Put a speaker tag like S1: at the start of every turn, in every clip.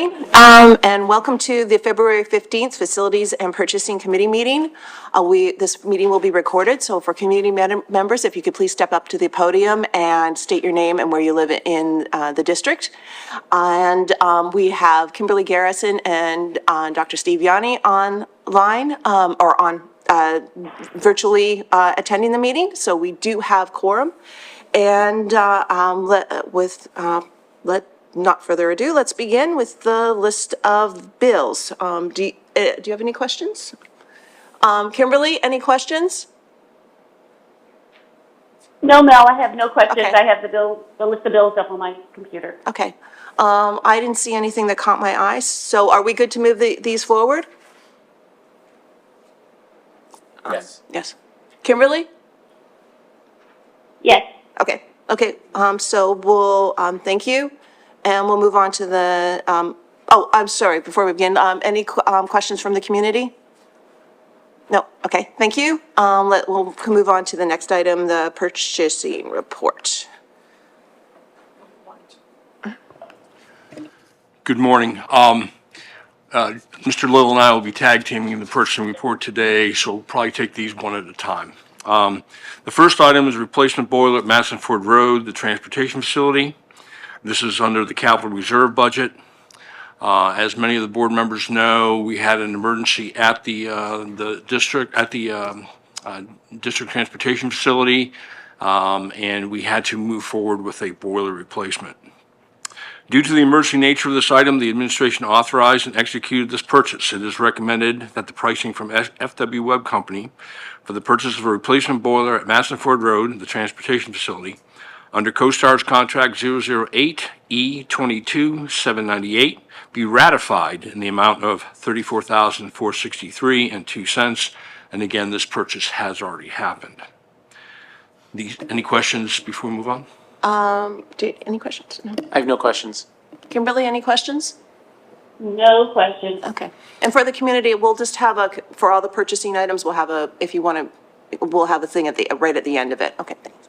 S1: And welcome to the February 15th Facilities and Purchasing Committee meeting. This meeting will be recorded, so for community members, if you could please step up to the podium and state your name and where you live in the district. And we have Kimberly Garrison and Dr. Steve Yanni online or on virtually attending the meeting, so we do have quorum. And not further ado, let's begin with the list of bills. Do you have any questions? Kimberly, any questions?
S2: No, Mel, I have no questions.
S1: Okay.
S2: I have the list of bills up on my computer.
S1: Okay. I didn't see anything that caught my eye, so are we good to move these forward?
S3: Yes.
S1: Yes. Kimberly?
S2: Yes.
S1: Okay. So we'll, thank you. And we'll move on to the, I'm sorry, before we begin, any questions from the community? No, okay, thank you. We'll move on to the next item, the purchasing report.
S3: Good morning. Mr. Little and I will be tag teaming the purchasing report today, so we'll probably take these one at a time. The first item is replacement boiler at Madison Ford Road, the transportation facility. This is under the capital reserve budget. As many of the board members know, we had an emergency at the district transportation facility, and we had to move forward with a boiler replacement. Due to the emergency nature of this item, the administration authorized and executed this purchase. It is recommended that the pricing from FW Web Company for the purchase of a replacement boiler at Madison Ford Road, the transportation facility, under CoStar's contract 008E22798, be ratified in the amount of $34,463.02. And again, this purchase has already happened. Any questions before we move on?
S1: Any questions? No.
S4: I have no questions.
S1: Kimberly, any questions?
S2: No questions.
S1: Okay. And for the community, we'll just have for all the purchasing items, we'll have if you want to, we'll have a thing right at the end of it. Okay, thanks.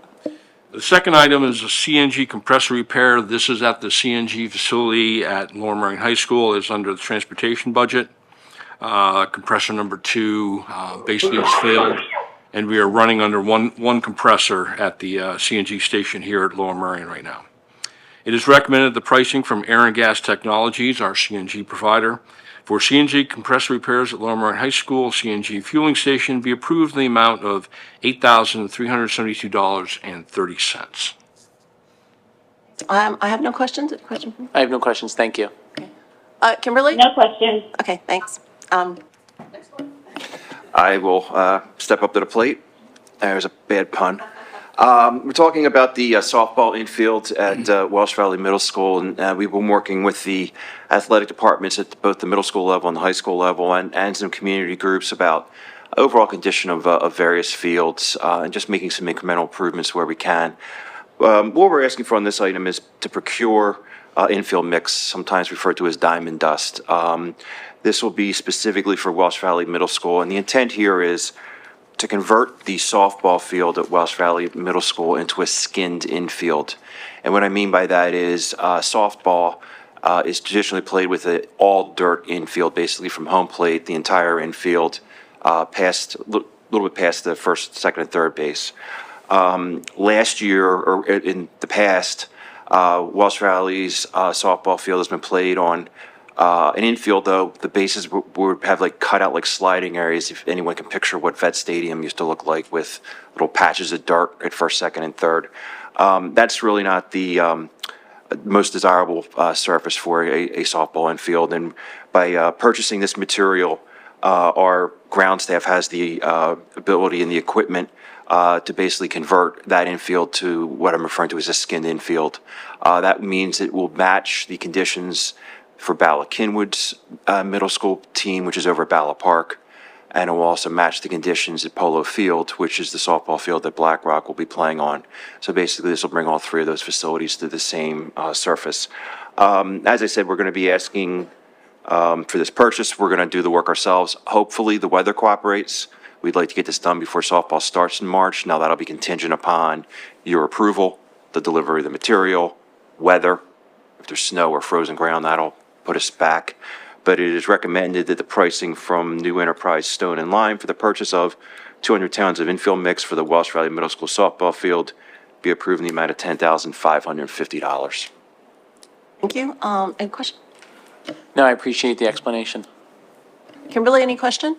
S3: The second item is a CNG compressor repair. This is at the CNG facility at Lower Merion High School. It's under the transportation budget. Compressor number 2 basically has failed, and we are running under one compressor at the CNG station here at Lower Merion right now. It is recommended the pricing from Air and Gas Technologies, our CNG provider, for CNG compressor repairs at Lower Merion High School CNG fueling station be approved in the amount of $8,372.30.
S1: I have no questions. Any question?
S4: I have no questions. Thank you.
S1: Okay. Kimberly?
S2: No questions.
S1: Okay, thanks.
S5: I will step up to the plate. There's a bad pun. We're talking about the softball infield at Welsh Valley Middle School, and we've been working with the athletic departments at both the middle school level and the high school level, and some community groups about overall condition of various fields, and just making some incremental improvements where we can. What we're asking for on this item is to procure infield mix, sometimes referred to as diamond dust. This will be specifically for Welsh Valley Middle School, and the intent here is to convert the softball field at Welsh Valley Middle School into a skinned infield. And what I mean by that is softball is traditionally played with an all-dirt infield, basically from home plate, the entire infield, past a little bit past the first, second, and third base. Last year, or in the past, Welsh Valley's softball field has been played on an infield, though the bases would have like cut out like sliding areas, if anyone can picture what Vet Stadium used to look like, with little patches of dirt at first, second, and third. That's really not the most desirable surface for a softball infield. And by purchasing this material, our ground staff has the ability and the equipment to basically convert that infield to what I'm referring to as a skinned infield. That means it will match the conditions for Bala Kinwood's middle school team, which is over at Bala Park, and it will also match the conditions at Polo Field, which is the softball field that Black Rock will be playing on. So basically, this will bring all three of those facilities to the same surface. As I said, we're going to be asking for this purchase. We're going to do the work ourselves. Hopefully, the weather cooperates. We'd like to get this done before softball starts in March. Now, that'll be contingent upon your approval, the delivery of the material, weather. If there's snow or frozen ground, that'll put us back. But it is recommended that the pricing from New Enterprise Stone and Lime for the purchase of 200 pounds of infill mix for the Welsh Valley Middle School softball field be approved in the amount of $10,550.
S1: Thank you. Any question?
S4: No, I appreciate the explanation.
S1: Kimberly, any question?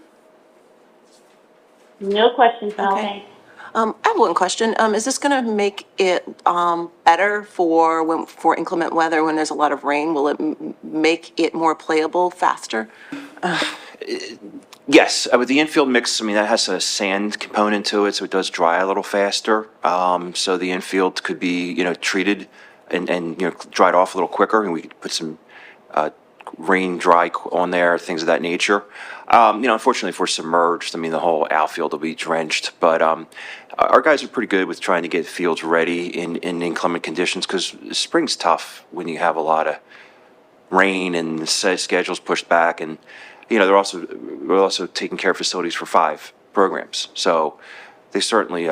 S2: No questions, Mel,
S1: Okay.
S2: thanks.
S1: I have one question. Is this going to make it better for inclement weather when there's a lot of rain? Will it make it more playable faster?
S5: Yes, with the infield mix, I mean, that has a sand component to it, so it does dry a little faster. So the infield could be, treated and dried off a little quicker, and we could put some rain dry on there, things of that nature. Unfortunately, if we're submerged, I mean, the whole outfield will be drenched. But our guys are pretty good with trying to get fields ready in inclement conditions, because spring's tough when you have a lot of rain and the schedule's pushed back, and we're also taking care of facilities for 5 programs. So they certainly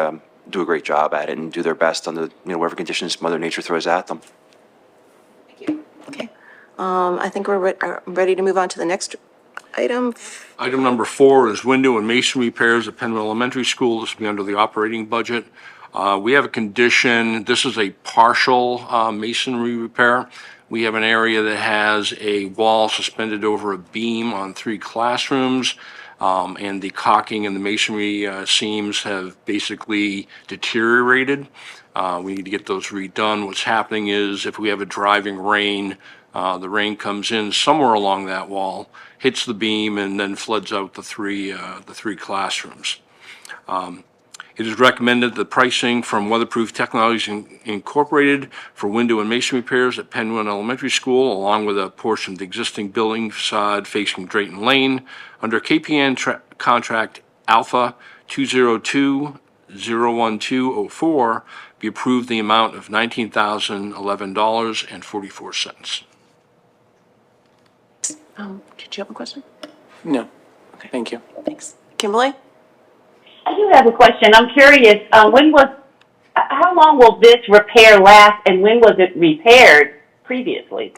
S5: do a great job at it and do their best under whatever conditions Mother Nature throws at them.
S1: Thank you. Okay. I think we're ready to move on to the next item.
S3: Item number 4 is window and masonry repairs at Penn Elementary School. This will be under the operating budget. We have a condition, this is a partial masonry repair. We have an area that has a wall suspended over a beam on 3 classrooms, and the caulking and the masonry seams have basically deteriorated. We need to get those redone. What's happening is if we have a driving rain, the rain comes in somewhere along that wall, hits the beam, and then floods out the three classrooms. It is recommended the pricing from Weatherproof Technologies Incorporated for window and masonry repairs at Penn Elementary School, along with a portion of the existing building facade facing Drayton Lane, under KPN contract Alpha 202-01204, be approved the amount of $19,011.44.
S1: Did you have a question?
S4: No, thank you.
S1: Thanks. Kimberly?
S2: I do have a question. I'm curious, how long will this repair last, and when was it repaired previously?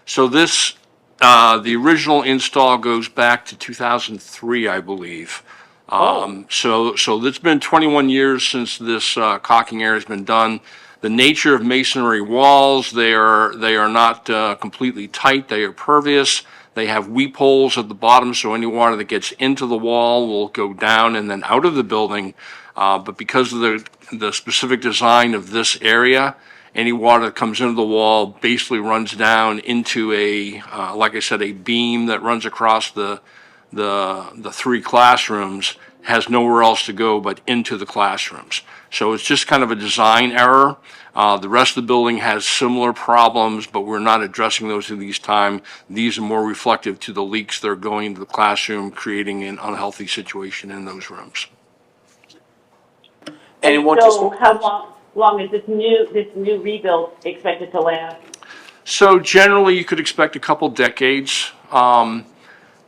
S3: So this, the original install goes back to 2003, I believe. So it's been 21 years since this caulking area has been done. The nature of masonry walls, they are not completely tight. They are pervious. They have weep holes at the bottom, so any water that gets into the wall will go down and then out of the building. But because of the specific design of this area, any water that comes into the wall basically runs down into like I said, a beam that runs across the 3 classrooms, has nowhere else to go but into the classrooms. So it's just kind of a design error. The rest of the building has similar problems, but we're not addressing those at this time. These are more reflective to the leaks that are going into the classroom, creating an unhealthy situation in those rooms.
S4: And it won't just,
S2: So how long is this new rebuild expected to last?
S3: So generally, you could expect a couple decades.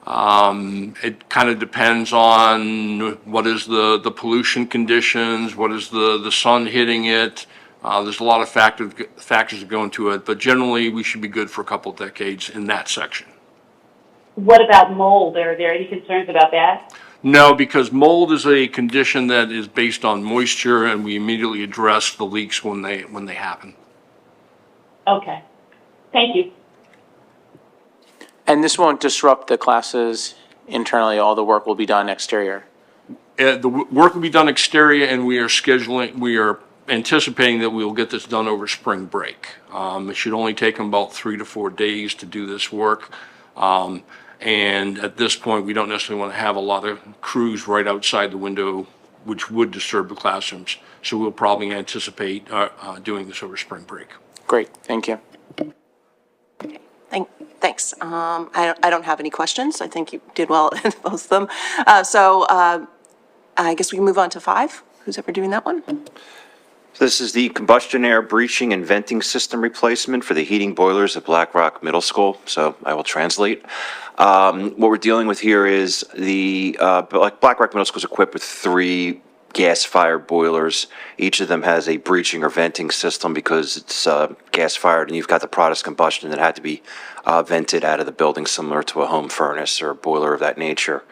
S3: It kind of depends on what is the pollution conditions, what is the sun hitting it. There's a lot of factors that go into it, but generally we should be good for a couple decades in that section.
S2: What about mold? Are there any concerns about that?
S3: No, because mold is a condition that is based on moisture, and we immediately address the leaks when they happen.
S2: Okay. Thank you.
S4: and this won't disrupt the classes internally, all the work will be done exterior?
S3: The work will be done exterior, and we are anticipating that we will get this done over spring break. It should only take them about 3 to 4 days to do this work. And at this point, we don't necessarily want to have a lot of crews right outside the window, which would disturb the classrooms. So we'll probably anticipate doing this over spring break.
S4: Great, thank you.
S1: Thanks. I don't have any questions. I think you did well in most of them. I guess we can move on to 5. Who's ever doing that one?
S5: This is the combustion air breaching and venting system replacement for the heating boilers at Black Rock Middle School. So I will translate. What we're dealing with here is the Black Rock Middle School is equipped with 3 gas-fired boilers. Each of them has a breaching or venting system because it's gas-fired, and you've got the product combustion that had to be vented out of the building, similar to a home furnace or a boiler of that nature.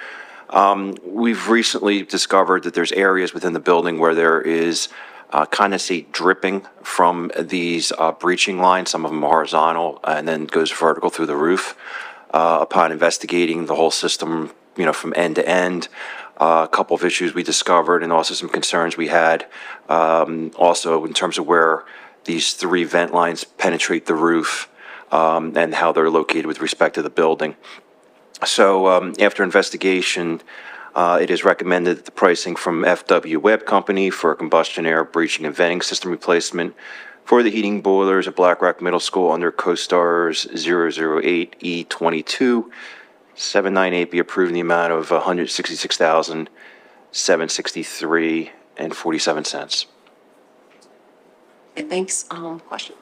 S5: We've recently discovered that there's areas within the building where there is condensate dripping from these breaching lines. Some of them are horizontal and then goes vertical through the roof. Upon investigating the whole system, from end to end, a couple of issues we discovered and also some concerns we had, also in terms of where these 3 vent lines penetrate the roof, and how they're located with respect to the building. So after investigation, it is recommended that the pricing from FW Webb Company for a combustion air breaching and venting system replacement for the heating boilers at Black Rock Middle School under CoStar's 008E22 798 be approved in the amount of $166,763.47.
S1: Okay, thanks. Question?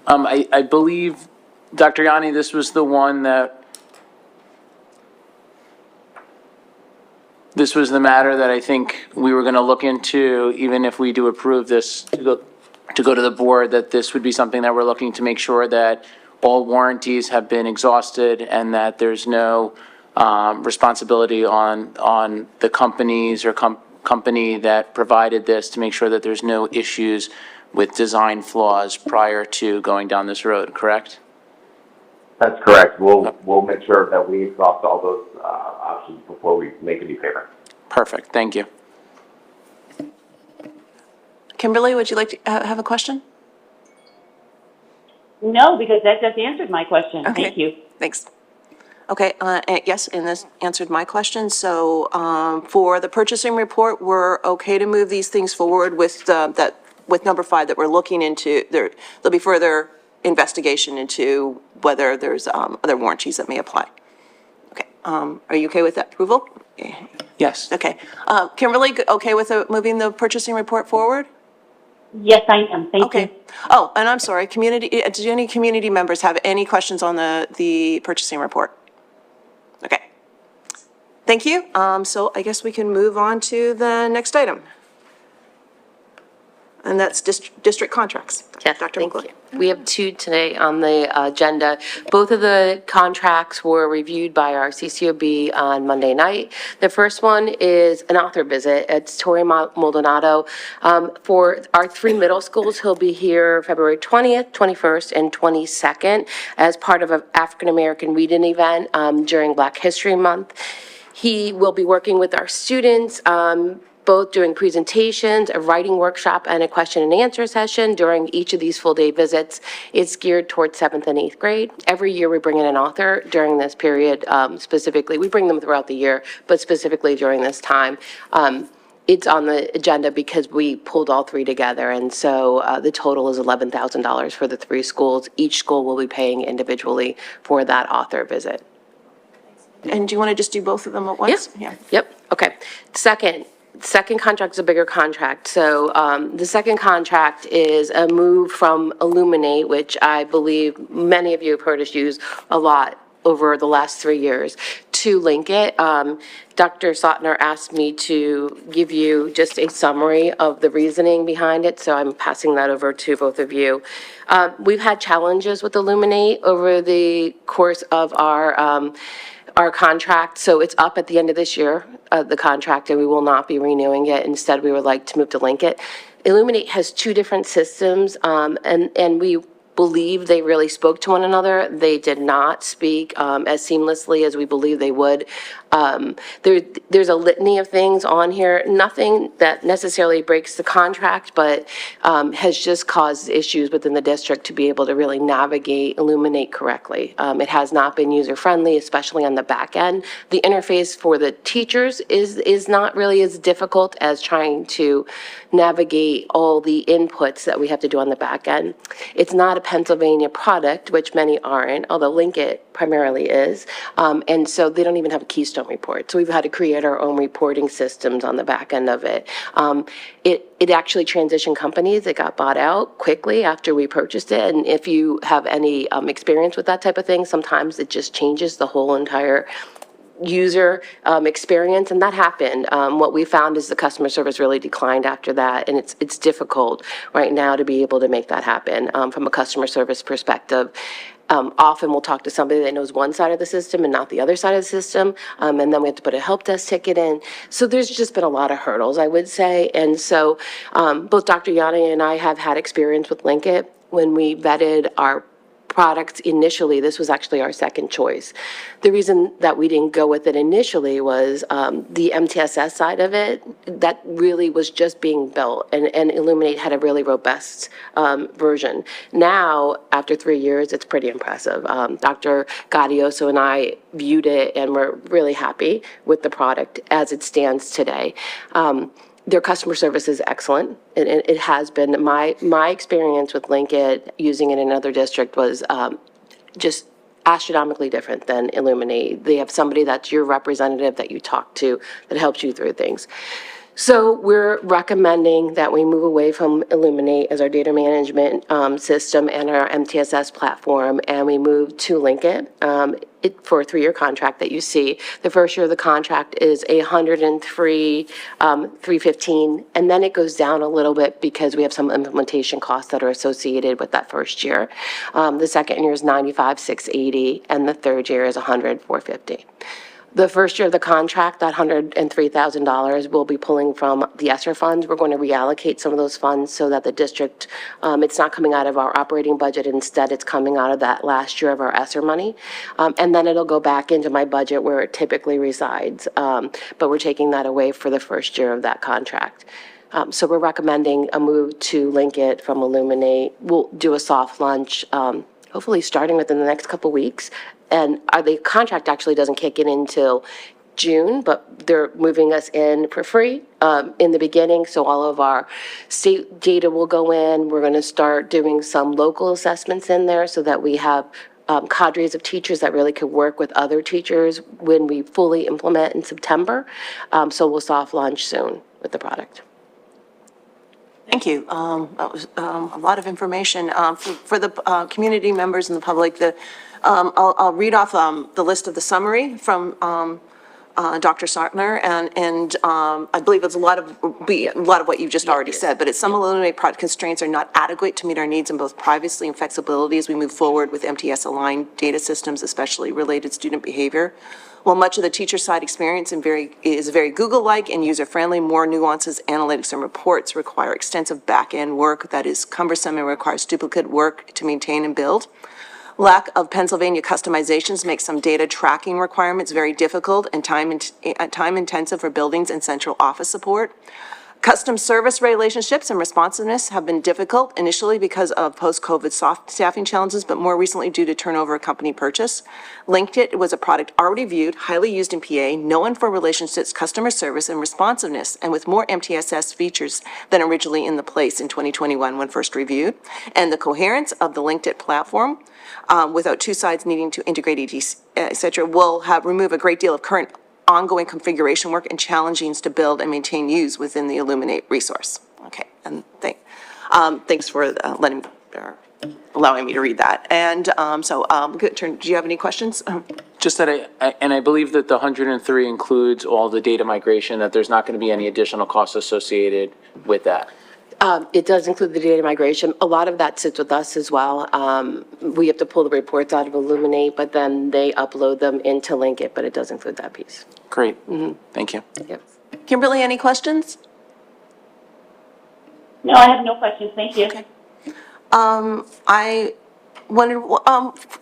S4: I believe, Dr. Yanni, this was the one this was the matter that I think we were going to look into, even if we do approve this to go to the board, that this would be something that we're looking to make sure that all warranties have been exhausted and that there's no responsibility on the companies or company that provided this, to make sure that there's no issues with design flaws prior to going down this road, correct?
S6: That's correct. We'll make sure that we exhaust all those options before we make any payment.
S4: Perfect, thank you.
S1: Kimberly, would you like to have a question?
S2: No, because that just answered my question.
S1: Okay.
S2: Thank you.
S1: Thanks. Okay, yes, and this answered my question. So for the purchasing report, we're okay to move these things forward with with number 5 that we're looking into. There'll be further investigation into whether there's other warranties that may apply. Okay, are you okay with that approval?
S4: Yes.
S1: Okay, Kimberly, okay with moving the purchasing report forward?
S2: Yes, I am. Thank you.
S1: Okay. Oh, and I'm sorry, do any community members have any questions on the purchasing report? Okay. Thank you. So I guess we can move on to the next item. And that's district contracts.
S7: Yes,
S1: Dr.
S7: thank
S1: McCoy.
S7: you. We have 2 today on the agenda. Both of the contracts were reviewed by our CCOB on Monday night. The first one is an author visit. It's Tori Maldonado. For our 3 middle schools, he'll be here February 20th, 21st, and 22nd as part of an African-American reading event during Black History Month. He will be working with our students, both doing presentations, a writing workshop, and a question and answer session during each of these full-day visits. It's geared towards 7th and 8th grade. Every year we bring in an author during this period, specifically. We bring them throughout the year, but specifically during this time. It's on the agenda because we pulled all 3 together, and so the total is $11,000 for the 3 schools. Each school will be paying individually for that author visit.
S1: And do you want to just do both of them at once?
S7: Yeah. Yep, okay. Second contract is a bigger contract. So the second contract is a move from Illuminate, which I believe many of you have heard us use a lot over the last 3 years, to link it. Dr. Sautner asked me to give you just a summary of the reasoning behind it, so I'm passing that over to both of you. We've had challenges with Illuminate over the course of our contract, so it's up at the end of this year, the contract, and we will not be renewing it. Instead, we would like to move to Linkit. Illuminate has 2 different systems, and we believe they really spoke to one another. They did not speak as seamlessly as we believe they would. There's a litany of things on here, nothing that necessarily breaks the contract, but has just caused issues within the district to be able to really navigate Illuminate correctly. It has not been user-friendly, especially on the back end. The interface for the teachers is not really as difficult as trying to navigate all the inputs that we have to do on the back end. It's not a Pennsylvania product, which many aren't, although Linkit primarily is, and so they don't even have a Keystone report. So we've had to create our own reporting systems on the back end of it. It actually transitioned companies. It got bought out quickly after we purchased it, and if you have any experience with that type of thing, sometimes it just changes the whole entire user experience, and that happened. What we found is the customer service really declined after that, and it's difficult right now to be able to make that happen from a customer service perspective. Often we'll talk to somebody that knows one side of the system and not the other side of the system, and then we have to put a help desk ticket in. So there's just been a lot of hurdles, I would say. And so both Dr. Yanni and I have had experience with Linkit. When we vetted our products initially, this was actually our second choice. The reason that we didn't go with it initially was the MTSS side of it, that really was just being built, and Illuminate had a really robust version. Now, after 3 years, it's pretty impressive. Dr. Gaudioso and I viewed it, and we're really happy with the product as it stands today. Their customer service is excellent. It has been. My experience with Linkit, using it in another district, was just astronomically different than Illuminate. They have somebody that's your representative that you talk to that helps you through things. So we're recommending that we move away from Illuminate as our data management system and our MTSS platform, and we move to Linkit. For a 3-year contract that you see. The first year of the contract is $103,315, and then it goes down a little bit because we have some implementation costs that are associated with that first year. The second year is $95,680, and the third year is $104,450. The first year of the contract, that $103,000 will be pulling from the ESSER funds. We're going to reallocate some of those funds so that the district, it's not coming out of our operating budget. Instead, it's coming out of that last year of our ESSER money. And then it'll go back into my budget where it typically resides. But we're taking that away for the first year of that contract. So we're recommending a move to Linkit from Illuminate. We'll do a soft launch, hopefully starting within the next couple weeks. And the contract actually doesn't kick in until June, but they're moving us in for free in the beginning. So all of our state data will go in. We're going to start doing some local assessments in there so that we have cadres of teachers that really could work with other teachers when we fully implement in September. So we'll soft launch soon with the product.
S1: Thank you. That was a lot of information. For the community members and the public, I'll read off the list of the summary from Dr. Sartner, and I believe it's a lot of what you've just already said, but it's some Illuminate product constraints are not adequate to meet our needs in both privacy and flexibility as we move forward with MTS-aligned data systems, especially related student behavior. While much of the teacher side experience is very Google-like and user-friendly, more nuances, analytics, and reports require extensive back-end work that is cumbersome and requires duplicate work to maintain and build. Lack of Pennsylvania customizations makes some data tracking requirements very difficult and time-intensive for buildings and central office support. Custom service relationships and responsiveness have been difficult initially because of post-COVID soft staffing challenges, but more recently due to turnover of company purchase. Linkit was a product already viewed, highly used in PA, known for relationships, customer service, and responsiveness, and with more MTSS features than originally in the place in 2021 when first reviewed. And the coherence of the Linkit platform, without two sides needing to integrate EDs, et cetera, will remove a great deal of current ongoing configuration work and challenging to build and maintain use within the Illuminate resource. Okay, and thanks for allowing me to read that. And good turn. Do you have any questions?
S4: Just that I believe that the 103 includes all the data migration, that there's not going to be any additional costs associated with that.
S7: It does include the data migration. A lot of that sits with us as well. We have to pull the reports out of Illuminate, but then they upload them into Linkit, but it does include that piece.
S4: Great. Thank you.
S7: Yep.
S1: Kimberly, any questions?
S2: No, I have no questions. Thank you.
S1: Okay. I wondered,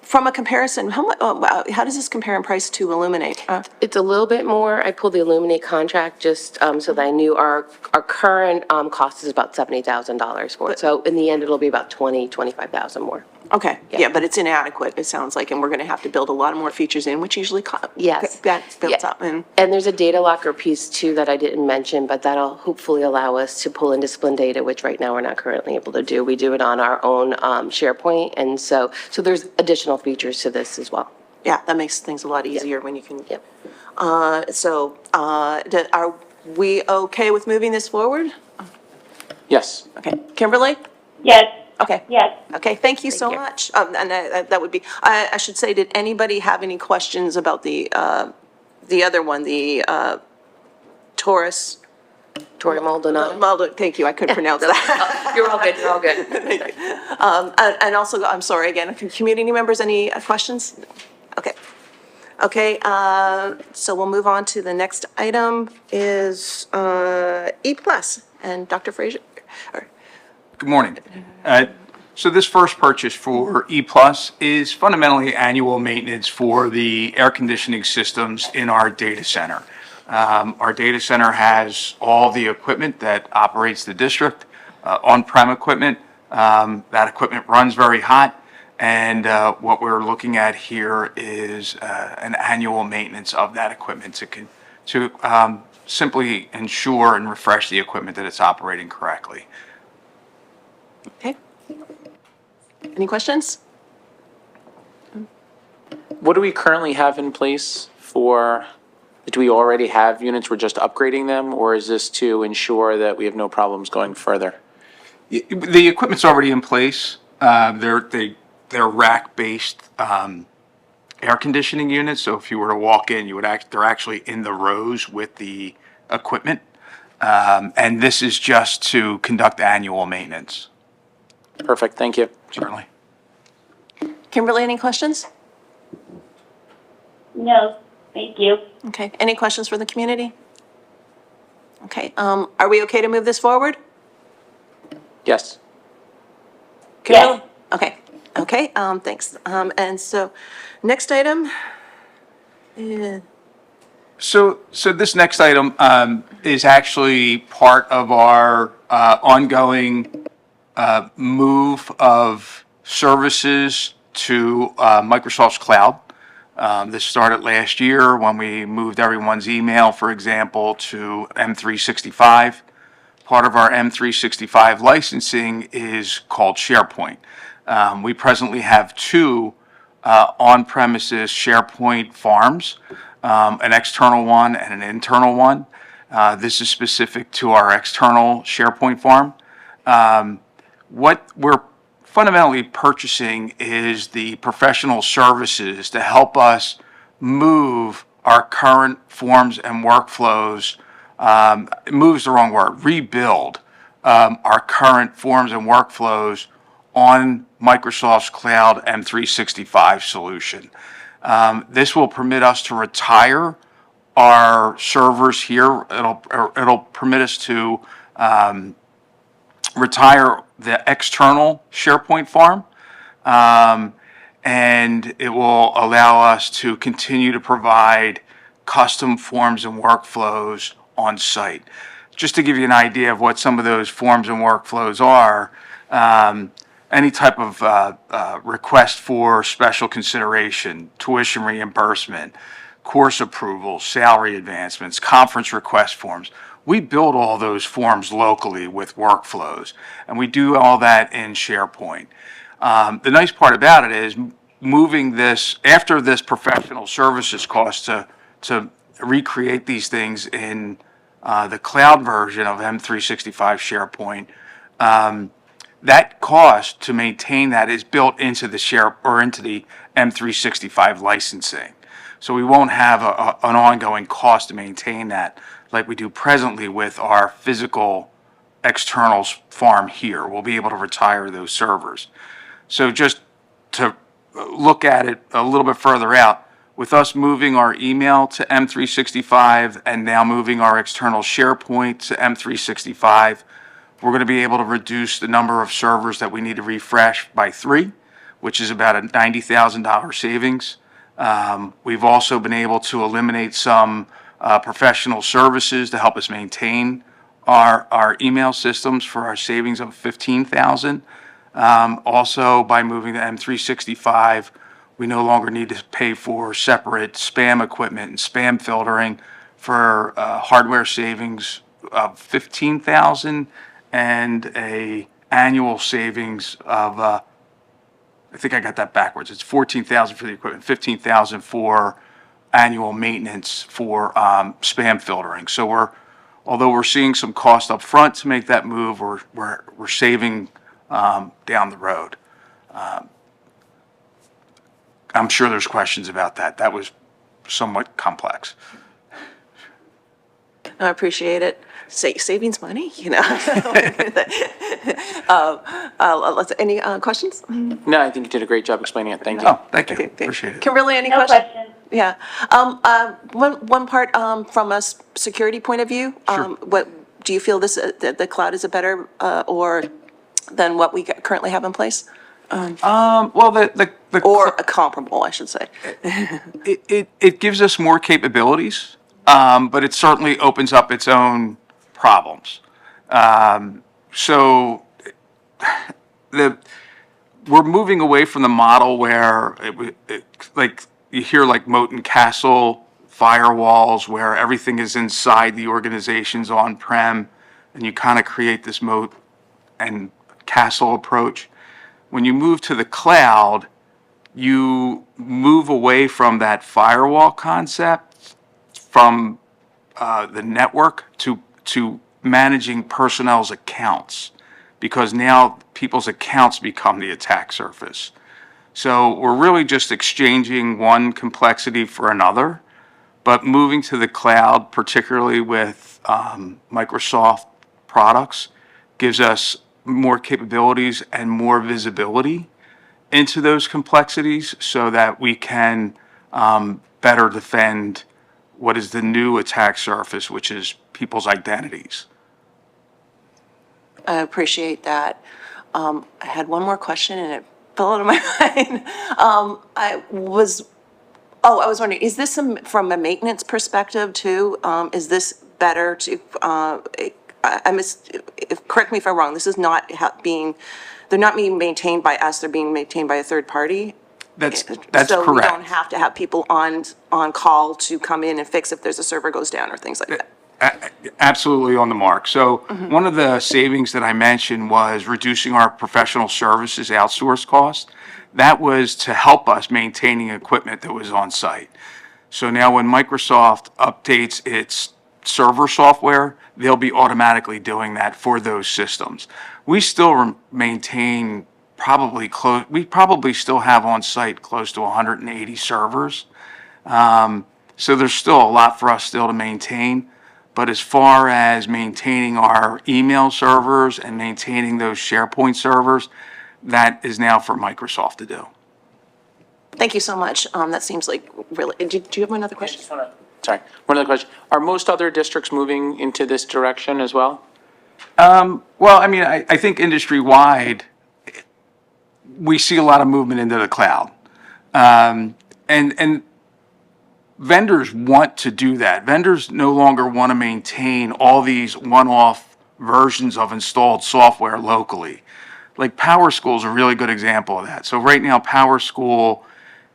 S1: from a comparison, how does this compare in price to Illuminate?
S7: It's a little bit more. I pulled the Illuminate contract just so that I knew our current cost is about $70,000 for it. So in the end, it'll be about $25,000 more.
S1: Okay, yeah, but it's inadequate, it sounds like, and we're going to have to build a lot more features in, which usually
S7: Yes.
S1: that's built
S7: Yeah.
S1: up. And
S7: there's a data locker piece too that I didn't mention, but that'll hopefully allow us to pull in discipline data, which right now we're not currently able to do. We do it on our own SharePoint, and so there's additional features to this as well.
S1: yeah, that makes things a lot easier when you can.
S7: Yep.
S1: Are we okay with moving this forward?
S4: Yes.
S1: Okay, Kimberly?
S2: Yes.
S1: Okay.
S2: Yes.
S1: Okay, thank you so
S7: you.
S1: much. And that would be, I should say, did anybody have any questions about the the other one, the Taurus.
S7: Tori Maldonado.
S1: Thank you, I couldn't pronounce that.
S7: You're all good, you're all good.
S1: And also, I'm sorry, again, community members, any questions? Okay. Okay, so we'll move on to the next item is E+, and Dr. Frazier.
S8: Good morning. So this first purchase for E-Plus is fundamentally annual maintenance for the air conditioning systems in our data center. Our data center has all the equipment that operates the district, on-prem equipment. That equipment runs very hot, and what we're looking at here is an annual maintenance of that equipment to simply ensure and refresh the equipment that it's operating correctly.
S1: Okay. Any questions?
S4: What do we currently have in place for, do we already have units, we're just upgrading them, or is this to ensure that we have no problems going further?
S8: The equipment's already in place. They're rack-based air conditioning units. So if you were to walk in, they're actually in the rows with the equipment. And this is just to conduct annual maintenance.
S4: Perfect, thank you.
S8: Certainly.
S1: Kimberly, any questions?
S2: No, thank you.
S1: Okay, any questions for the community? Okay, are we okay to move this forward?
S4: Yes.
S1: Kimberly? Okay, okay, thanks. And so, next item is,
S8: So this next item is actually part of our ongoing move of services to Microsoft's cloud. This started last year when we moved everyone's email, for example, to M365. Part of our M365 licensing is called SharePoint. We presently have two on-premises SharePoint farms, an external one and an internal one. This is specific to our external SharePoint farm. What we're fundamentally purchasing is the professional services to help us move our current forms and workflows, move's the wrong word, rebuild our current forms and workflows on Microsoft's Cloud M365 solution. This will permit us to retire our servers here. It'll permit us to retire the external SharePoint farm, and it will allow us to continue to provide custom forms and workflows on site. Just to give you an idea of what some of those forms and workflows are, any type of request for special consideration, tuition reimbursement, course approval, salary advancements, conference request forms. We build all those forms locally with workflows, and we do all that in SharePoint. The nice part about it is moving this, after this professional services cost to recreate these things in the cloud version of M365 SharePoint, that cost to maintain that is built into the into the M365 licensing. So we won't have an ongoing cost to maintain that like we do presently with our physical external farm here. We'll be able to retire those servers. So just to look at it a little bit further out, with us moving our email to M365 and now moving our external SharePoint to M365, we're going to be able to reduce the number of servers that we need to refresh by 3, which is about a $90,000 savings. We've also been able to eliminate some professional services to help us maintain our email systems for our savings of $15,000. Also, by moving to M365, we no longer need to pay for separate spam equipment and spam filtering for hardware savings of $15,000 and a annual savings of I think I got that backwards. It's $14,000 for the equipment, $15,000 for annual maintenance for spam filtering. So although we're seeing some cost up front to make that move, we're saving down the road. I'm sure there's questions about that. That was somewhat complex.
S1: I appreciate it. Savings money, you know. Any questions?
S4: No, I think you did a great job explaining it. Thank you.
S8: Oh, thank you.
S1: Okay, thank-
S8: Appreciate it.
S1: Kimberly, any
S2: No
S1: questions?
S2: question.
S1: Yeah. One part, from a security point of view, what, do you feel this, the cloud is a better, or than what we currently have in place?
S8: Well,
S1: Or a comparable, I should say.
S8: it gives us more capabilities, but it certainly opens up its own problems. So we're moving away from the model where like you hear like moat and castle firewalls where everything is inside the organization's on-prem, and you kind of create this moat and castle approach. When you move to the cloud, you move away from that firewall concept, from the network to managing personnel's accounts, because now people's accounts become the attack surface. So we're really just exchanging one complexity for another, but moving to the cloud, particularly with Microsoft products, gives us more capabilities and more visibility into those complexities so that we can better defend what is the new attack surface, which is people's identities.
S1: I appreciate that. I had one more question and it fell out of my mind. I was wondering, is this from a maintenance perspective too? Is this better to, correct me if I'm wrong, this is not they're not being maintained by us, they're being maintained by a third party?
S8: That's
S1: So we don't
S8: correct.
S1: have to have people on call to come in and fix if there's a server goes down or things like that?
S8: Absolutely on the mark. So one of the savings that I mentioned was reducing our professional services outsource cost. That was to help us maintaining equipment that was on site. So now when Microsoft updates its server software, they'll be automatically doing that for those systems. We still maintain we probably still have on site close to 180 servers. So there's still a lot for us still to maintain. But as far as maintaining our email servers and maintaining those SharePoint servers, that is now for Microsoft to do.
S1: Thank you so much. That seems like really, do you have another question?
S4: Sorry, one other question. Are most other districts moving into this direction as well?
S8: Well, I mean, I think industry-wide, we see a lot of movement into the cloud. And vendors want to do that. Vendors no longer want to maintain all these one-off versions of installed software locally. Like PowerSchool is a really good example of that. So right now, PowerSchool,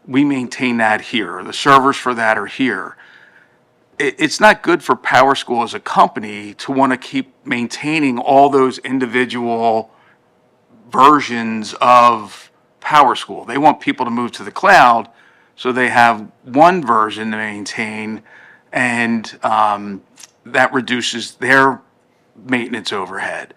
S8: we maintain that here. The servers for that are here. It's not good for PowerSchool as a company to want to keep maintaining all those individual versions of PowerSchool. They want people to move to the cloud so they have one version to maintain, and that reduces their maintenance overhead.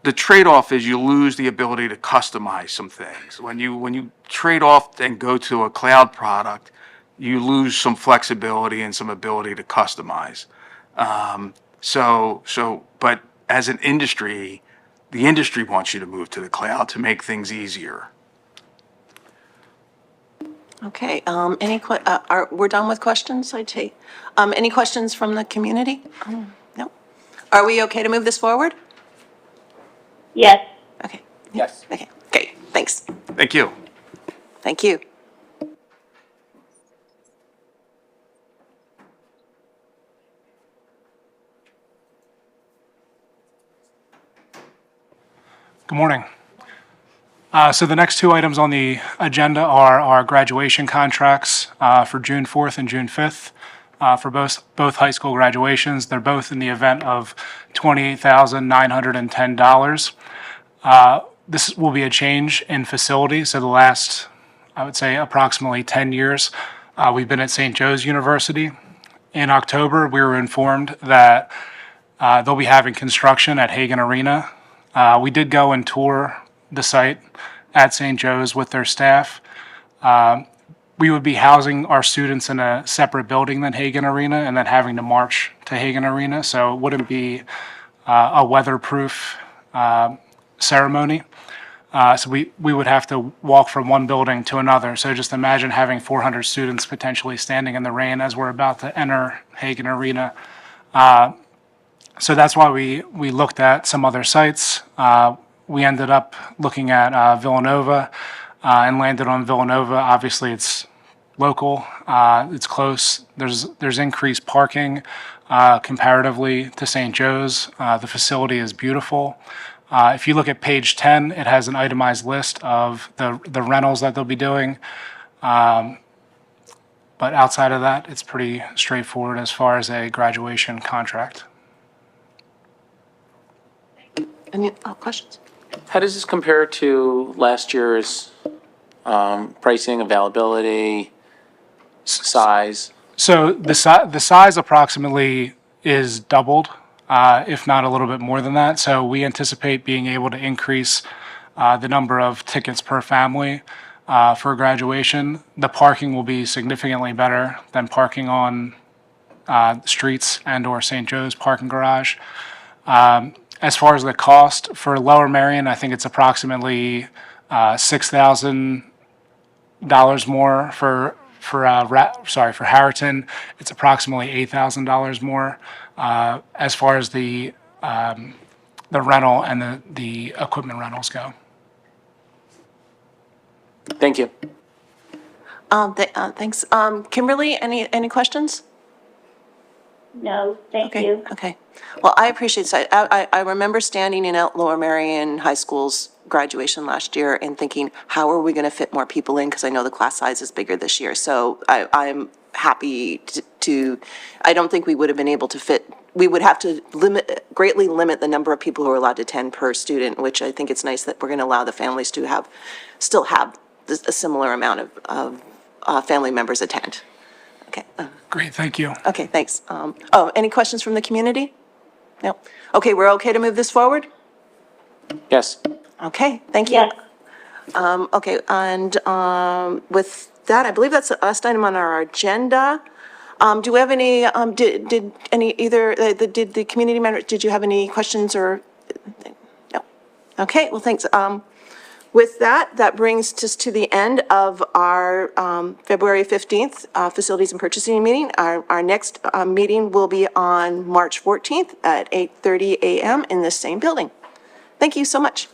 S8: The trade-off is you lose the ability to customize some things. When you trade off and go to a cloud product, you lose some flexibility and some ability to customize. But as an industry, the industry wants you to move to the cloud to make things easier.
S1: Okay, we're done with questions, I take. Any questions from the community? No? Are we okay to move this forward?
S2: Yes.
S1: Okay,
S4: Yes.
S1: okay, great, thanks.
S8: Thank you.
S1: Thank you.
S9: Good morning. So the next two items on the agenda are our graduation contracts for June 4th and June 5th for both high school graduations. They're both in the event of $28,910. This will be a change in facility. So the last, I would say, approximately 10 years, we've been at St. Joe's University. In October, we were informed that they'll be having construction at Hagan Arena. We did go and tour the site at St. Joe's with their staff. we would be housing our students in a separate building than Hagan Arena and then having to march to Hagan Arena. So it wouldn't be a weatherproof ceremony. So we would have to walk from one building to another. So just imagine having 400 students potentially standing in the rain as we're about to enter Hagan Arena. So that's why we looked at some other sites. We ended up looking at Villanova and landed on Villanova. Obviously, it's local, it's close. There's increased parking comparatively to St. Joe's. The facility is beautiful. If you look at page 10, it has an itemized list of the rentals that they'll be doing. But outside of that, it's pretty straightforward as far as a graduation contract.
S1: Any questions?
S4: How does this compare to last year's pricing, availability, size?
S9: So the size approximately is doubled, if not a little bit more than that. So we anticipate being able to increase the number of tickets per family for graduation. The parking will be significantly better than parking on streets and/or St. Joe's parking garage. As far as the cost for Lower Merion, I think it's approximately $6,000 more for Harriton. It's approximately $8,000 more as far as the rental and the equipment rentals go.
S4: Thank you.
S1: Thanks. Kimberly, any questions?
S2: No, thank
S1: Okay,
S2: you.
S1: okay. Well, I appreciate it. I remember standing in Lower Merion High School's graduation last year and thinking, how are we going to fit more people in? Because I know the class size is bigger this year. So I'm happy I don't think we would have been able to fit, we would have to greatly limit the number of people who are allowed to attend per student, which I think it's nice that we're going to allow the families to still have a similar amount of family members attend. Okay.
S9: Great, thank you.
S1: Okay, thanks. Any questions from the community? No? Okay, we're okay to move this forward?
S4: Yes.
S1: Okay, thank you.
S2: Yes.
S1: Okay, and with that, I believe that's the last item on our agenda. Do we have any, did the community member, did you have any questions or? No. Okay, well, thanks. With that brings us to the end of our February 15th Facilities and Purchasing meeting. Our next meeting will be on March 14th at 8:30 a.m. in this same building. Thank you so much.